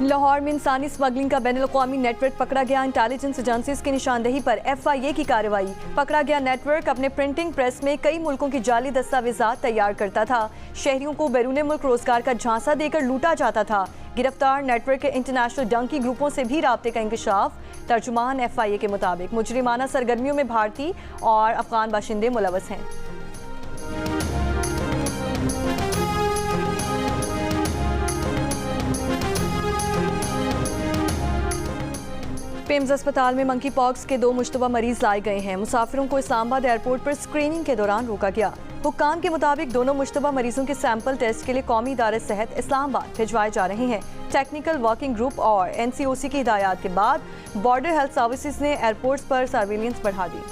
लाहौर में इंसानी स्मगलिंग का बैनुल-अक़वामी नेटवर्क पकड़ा गया। इंटेलिजेंस एजेंसीज की निशानदेही पर FIA की कार्रवाई। पकड़ा गया नेटवर्क अपने प्रिंटिंग प्रेस में कई मुल्कों की जाली दस्तावेजात तैयार करता था। शहरियों को बैरून मुल्क रोजगार का झांसा देकर लूटा जाता था। गिरफ्तार नेटवर्क के इंटरनेशनल डंकी ग्रुपों से भी राब्ते का इंकशाफ। तर्जुमान FIA के मुताबिक मुजरिमाना सरगर्मियों में भारतीय और अफगान बाशिंदे मुलव्वस हैं। पिम्स अस्पताल में मंकी पॉक्स के 2 मुश्तबा मरीज लाए गए हैं। मुसाफिरों को इस्लामाबाद एयरपोर्ट पर स्क्रीनिंग के दौरान रोका गया। हुक्काम के मुताबिक दोनों मुश्तबा मरीजों के सैंपल टेस्ट के लिए कौमी इदारे सेहत इस्लामाबाद भिजवाए जा रहे हैं। टेक्निकल वर्किंग ग्रुप और NCOC की हिदायत के बाद बॉर्डर हेल्थ सर्विसेज ने एयरपोर्ट्स पर सर्विलेंस बढ़ा दी।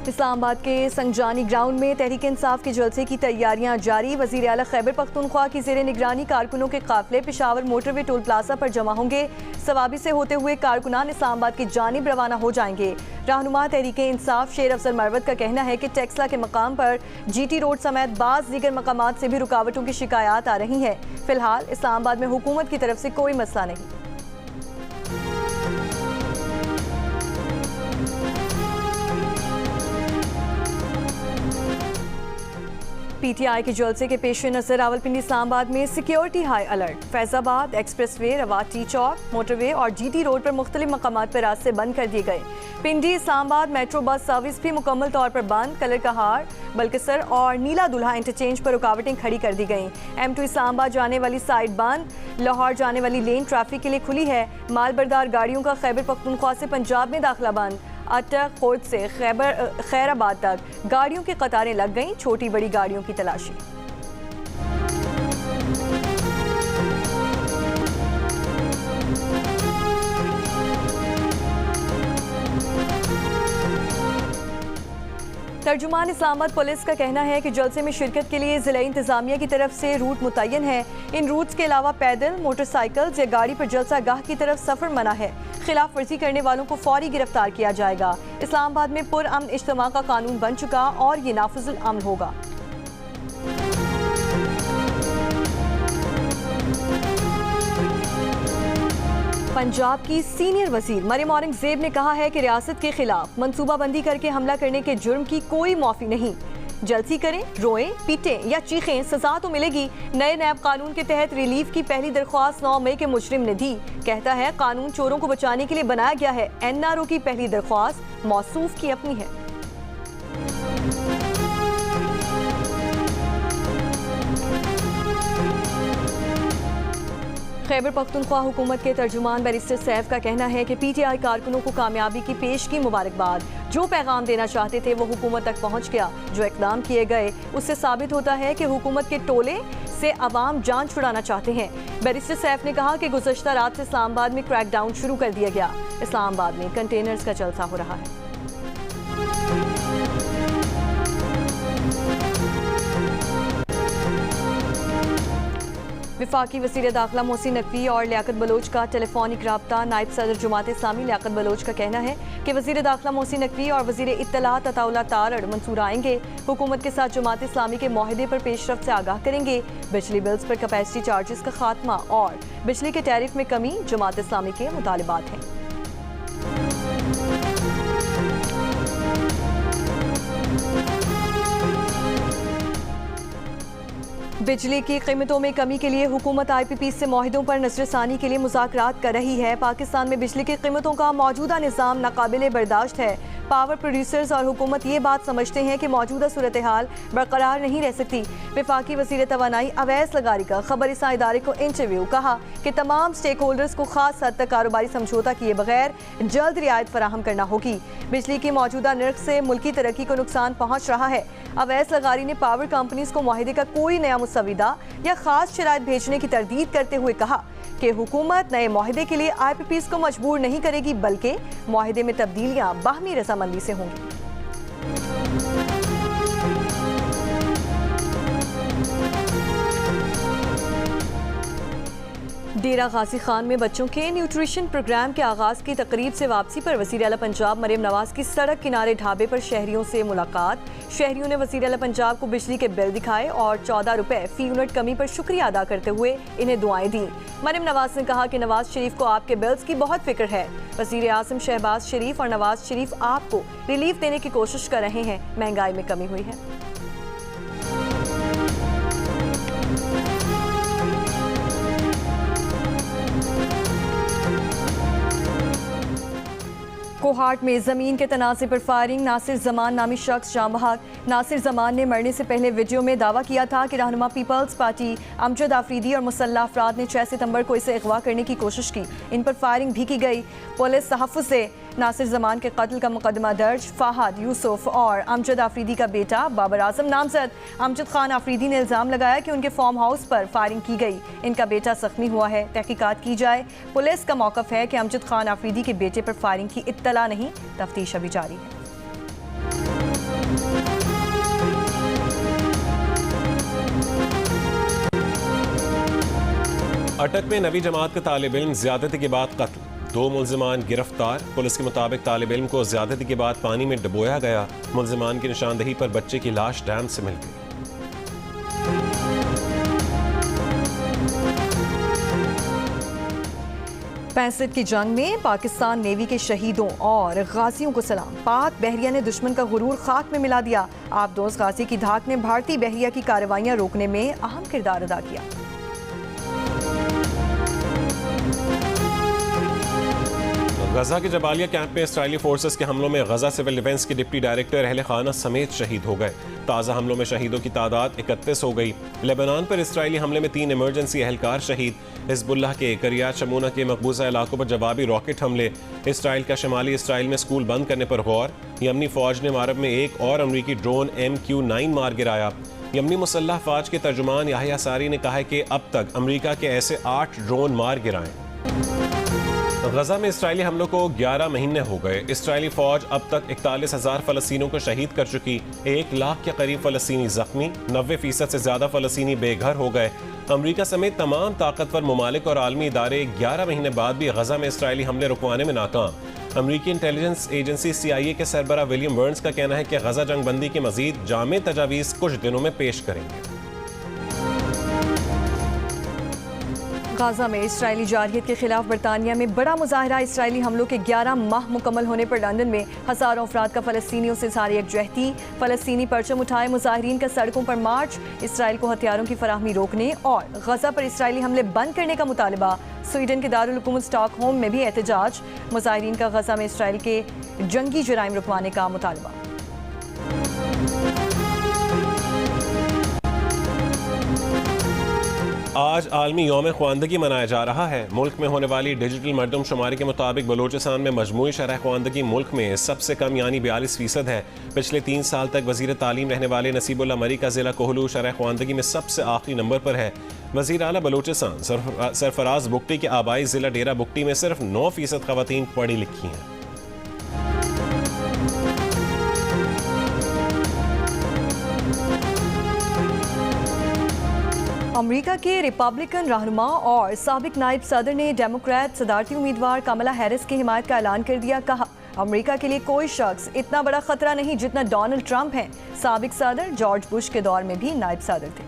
इस्लामाबाद के संगजानी ग्राउंड में तहरीक इंसाफ के जलसे की तैयारियां जारी। वज़ीर आला खैबर पख्तूनख्वा की ज़ेर निगरानी कारकुनों के काफिले पेशावर मोटरवे टोल प्लाजा पर जमा होंगे। सवाबी से होते हुए कारकुनान इस्लामाबाद की जानिब रवाना हो जाएंगे। रहनुमा तहरीक इंसाफ शेर अफजल मरवत का कहना है कि टेक्सला के मकाम पर GT रोड समेत बाज़ दीगर मकामात से भी रुकावटों की शिकायत आ रही हैं। फिलहाल इस्लामाबाद में हुकूमत की तरफ से कोई मसला नहीं। PTI के जलसे के पेश नज़र रावलपिंडी इस्लामाबाद में security high alert. Faizabad expressway, रवाटी चौक, मोटरवे और GT रोड पर मुख्तलिफ मकामात पर रास्ते बंद कर दिए गए। Pindi Islamabad metro bus service भी मुकम्मल तौर पर बंद। कलर कहार, बल्कसर और नीला दुल्हा इंटरचेंज पर रुकावटें खड़ी कर दी गई। M2 इस्लामाबाद जाने वाली साइड बंद। लाहौर जाने वाली लेन ट्रैफिक के लिए खुली है। मालबरदार गाड़ियों का खैबर पख्तूनख्वा से पंजाब में दाखिला बंद। अटक खोद से खैराबाद तक गाड़ियों की कतारें लग गईं। छोटी बड़ी गाड़ियों की तलाशी। तर्जुमान इस्लामाबाद पुलिस का कहना है कि जलसे में शिरकत के लिए ज़िला इंतजामिया की तरफ से रूट मुतय्यन है। इन रूट्स के अलावा पैदल, मोटरसाइकिल या गाड़ी पर जलसा गाह की तरफ सफ़र मना है। खिलाफ वर्जी करने वालों को फौरी गिरफ्तार किया जाएगा। इस्लामाबाद में पुरअमन इज्तिमा का कानून बन चुका और ये नाफिजुल अमल होगा। पंजाब की सीनियर वजीर मरियम औरंगजेब ने कहा है कि रियासत के खिलाफ मनसूबाबंदी करके हमला करने के जुर्म की कोई माफी नहीं। जलसी करें, रोएं, पीटें या चीखें, सजा तो मिलेगी। नए नैब कानून के तहत रिलीफ की पहली दरख्वास्त 9 मई के मुजरिम ने दी। कहता है कानून चोरों को बचाने के लिए बनाया गया है। NRO की पहली दरख्वास्त मौसूफ की अपनी है। खैबर पख्तूनख्वा हुकूमत के तर्जुमान बैरिस्टर सैफ का कहना है कि PTI कारकुनों को कामयाबी की पेश की मुबारकबाद। जो पैगाम देना चाहते थे वो हुकूमत तक पहुंच गया। जो इकदाम किए गए उससे साबित होता है कि हुकूमत के टोले से अवाम जान छुड़ाना चाहते हैं। बैरिस्टर सैफ ने कहा कि गुज़श्ता रात से इस्लामाबाद में क्रैकडाउन शुरू कर दिया गया। इस्लामाबाद में कंटेनर्स का जलसा हो रहा है। विफाकी वज़ीर दाखिला मोहसिन नकवी और लियाकत बलोच का टेलीफोनिक राब्ता। नायब सदर जमात इस्लामी लियाकत बलोच का कहना है कि वज़ीर दाखिला मोहसिन नकवी और वज़ीर इत्तलात अताउल्लाह तारड़ मंसूर आएंगे। हुकूमत के साथ जमात इस्लामी के माहिदे पर पेशरफ्त से आगाह करेंगे। बिजली बिल्स पर कैपेसिटी चार्जेस का खात्मा और बिजली के टैरिफ में कमी जमात इस्लामी के मुतालिबात हैं। बिजली की कीमतों में कमी के लिए हुकूमत IPP से माहिदों पर नजरसानी के लिए मुज़ाकरात कर रही है। पाकिस्तान में बिजली की कीमतों का मौजूदा निज़ाम नाकाबिले बर्दाश्त है। पावर प्रोड्यूसर्स और हुकूमत ये बात समझते हैं कि मौजूदा सूरत हाल बरकरार नहीं रह सकती। वफाकी वज़ीर तवानाई अवैस लगारी का खबरसां इदारे को इंटरव्यू। कहा कि तमाम स्टेक होल्डर्स को खास हद तक कारोबारी समझौता किए बगैर जल्द रियायत फराहम करना होगी। बिजली की मौजूदा नर्ख से मुल्की तरक्की को नुकसान पहुँच रहा है। अवैस लगारी ने पावर कंपनीज को माहिदे का कोई नया मुसविदा या खास शराइत भेजने की तरदीद करते हुए कहा कि हुकूमत नए माहिदे के लिए IPPs को मजबूर नहीं करेगी, बल्कि माहिदे में तब्दीलियां बाहमी रजामंदी से होंगी। डेरा गाजी खान में बच्चों के न्यूट्रिशन प्रोग्राम के आगाज की तकरीब से वापसी पर वज़ीर आला पंजाब मरियम नवाज की सड़क किनारे ढाबे पर शहरियों से मुलाकात। शहरियों ने वज़ीर आला पंजाब को बिजली के बिल दिखाए और 14 रुपए फी यूनिट कमी पर शुक्रिया अदा करते हुए इन्हें दुआएं दी। मरियम नवाज ने कहा कि नवाज शरीफ को आपके बिल्स की बहुत फिक्र है। वज़ीर आज़म शहबाज शरीफ और नवाज शरीफ आपको रिलीफ देने की कोशिश कर रहे हैं। महंगाई में कमी हुई है। कोहाट में जमीन के तनाज़े पर फायरिंग। नासिर जमान नामी शख्स जाम बहक। नासिर जमान ने मरने से पहले वीडियो में दावा किया था कि रहनुमा पीपल्स पार्टी अमजद आफरीदी और मुसल्लह अफराद ने 6 सितंबर को इसे अगवा करने की कोशिश की। इन पर फायरिंग भी की गई। पुलिस तहफ़्फ़ुज़ से नासिर जमान के कत्ल का मुकदमा दर्ज। फाहद यूसुफ और अमजद आफरीदी का बेटा बाबर आजम नामजद अमजद खान आफरीदी ने इल्ज़ाम लगाया कि उनके फार्म हाउस पर फायरिंग की गई। इनका बेटा जख्मी हुआ है। तहकीकात की जाए। पुलिस का मौक़िफ़ है कि अमजद खान आफरीदी के बेटे पर फायरिंग की इत्तला नहीं। तफ्तीश अभी जारी है। अटक में नवी जमात का तालिब इल्म ज्यादती के बाद कत्ल। 2 मुल्जिमान गिरफ्तार। पुलिस के मुताबिक तालिब इल्म को ज्यादती के बाद पानी में डुबोया गया। मुल्जिमान की निशानदही पर बच्चे की लाश डैम से मिल गई। 65 की जंग में पाकिस्तान नेवी के शहीदों और गाजियों को सलाम। पाक बहरिया ने दुश्मन का गुरूर खाक में मिला दिया। आबदोज गाजी की धाक ने भारतीय बहरिया की कार्रवाइयां रोकने में अहम किरदार अदा किया। गजा के जबालिया कैंप में इसराइली फोर्सेस के हमलों में गजा सिविल डिफेंस के डिप्टी डायरेक्टर अहले खाना समेत शहीद हो गए। ताज़ा हमलों में शहीदों की तादाद 31 हो गई। लेबनान पर इसराइली हमले में 3 इमरजेंसी एहलकार शहीद। हिजबुल्लाह के करियात शमूना के मकबूजा इलाकों पर जवाबी रॉकेट हमले। इसराइल का शमाली इसराइल में स्कूल बंद करने पर गौर। यमनी फौज ने मारब में एक और अमरीकी ड्रोन MQ-9 मार गिराया। यमनी मुसल्लह फौज के तर्जुमान याहिया सारी ने कहा है कि अब तक अमरीका के ऐसे 8 ड्रोन मार गिराए। गजा में इसराइली हमलों को 11 महीने हो गए। इसराइली फौज अब तक 41,000 फ़लस्तीनियों को शहीद कर चुकी। 1 लाख के करीब फ़लस्तीनी जख्मी। 90% से ज़्यादा फ़लस्तीनी बेघर हो गए। अमरीका समेत तमाम ताकतवर ममालिक और आलमी इदारे 11 महीने बाद भी गजा में इसराइली हमले रुकवाने में नाकाम। अमरीकी इंटेलिजेंस एजेंसी CIA के सरबराह विलियम बर्न्स का कहना है कि गजा जंग बंदी की मजीद जामे तजावीज़ कुछ दिनों में पेश करेंगे। गाजा में इसराइली जारहियत के खिलाफ बरतानिया में बड़ा मुजाहरा। इसराइली हमलों के 11 माह मुकम्मल होने पर लंदन में हज़ारों अफराद का फ़लस्तीनियों से सारी यकजहती। फ़लस्तीनी परचम उठाए मुजाहिरीन का सड़कों पर मार्च। इसराइल को हथियारों की फराहमी रोकने और गजा पर इसराइली हमले बंद करने का मुतालबा। स्वीडन के दारुल हुकूमत स्टॉकहोम में भी एहतजाज। मुजाहिरीन का गजा में इसराइल के जंगी जराइम रुकवाने का मुतालबा। आज आलमी यौम ख्वानदगी मनाया जा रहा है। मुल्क में होने वाली डिजिटल मरदमशुमारी के मुताबिक बलूचिस्तान में मजमूई शरह ख्वानदगी मुल्क में सबसे कम यानी 42% है। पिछले 3 साल तक वजीर तालीम रहने वाले नसीबुल्लाह मरी का जिला कोहलू शरह ख्वानदगी में सबसे आखिरी नंबर पर है। वजीर आला बलूचिस्तान सरफराज बुगटी के आबाई जिला डेरा बुगटी में सिर्फ 9% खवातीन पढ़ी लिखी हैं। अमेरिका के रिपब्लिकन रहनुमा और साबिक नायब सदर ने डेमोक्रेट सदारती उम्मीदवार कमला हैरिस की हिमायत का ऐलान कर दिया। कहा, अमेरिका के लिए कोई शख्स इतना बड़ा खतरा नहीं जितना डोनाल्ड ट्रंप है। साबिक सदर जॉर्ज बुश के दौर में भी नायब सदर थे।